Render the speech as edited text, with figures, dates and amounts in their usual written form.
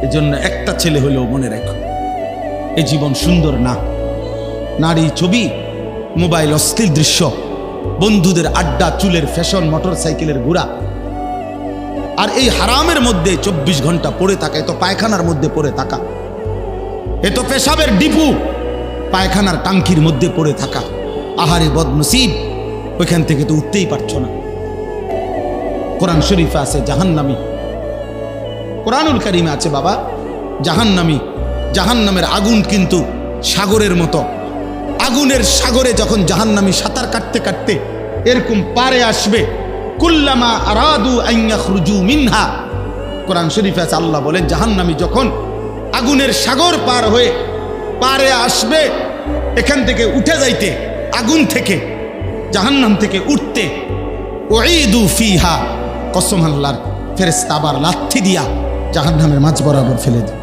এজন্য একটা ছেলে হলেও মনে রাখো, এই জীবন সুন্দর না। নারী, ছবি, মোবাইল, অশ্লীল দৃশ্য, বন্ধুদের আড্ডা, চুলের ফ্যাশন, মোটর সাইকেলের ঘোরা, আর এই হারামের মধ্যে 24 ঘন্টা পড়ে থাকা, এত পায়খানার মধ্যে পড়ে থাকা, এত পেশাবের ডিপু পায়খানার টাঙ্কির মধ্যে পড়ে থাকা, আহারে বদনসিব, ওইখান থেকে তো উঠতেই পারছো না। কোরআন শরীফে আছে জাহান্নামী, কোরআনুল কারীমে আছে বাবা জাহান্নামী। জাহান্নামের আগুন কিন্তু সাগরের মতো, আগুনের সাগরে যখন জাহান্নামী সাঁতার কাটতে কাটতে এরকম পারে আসবে, কুল্লামা আরাদু আন ইয়াখরুজু মিনহা, কোরআন শরীফে আছে আল্লাহ বলেন জাহান্নামী যখন আগুনের সাগর পার হয়ে পারে আসবে, এখান থেকে উঠে যাইতে, আগুন থেকে, জাহান্নাম থেকে উঠতে, উঈদু ফিহা, কসম আল্লাহর, ফেরেশতা আবার লাথি দিয়া জাহান্নামের মাঝ বরাবর ফেলে দেয়।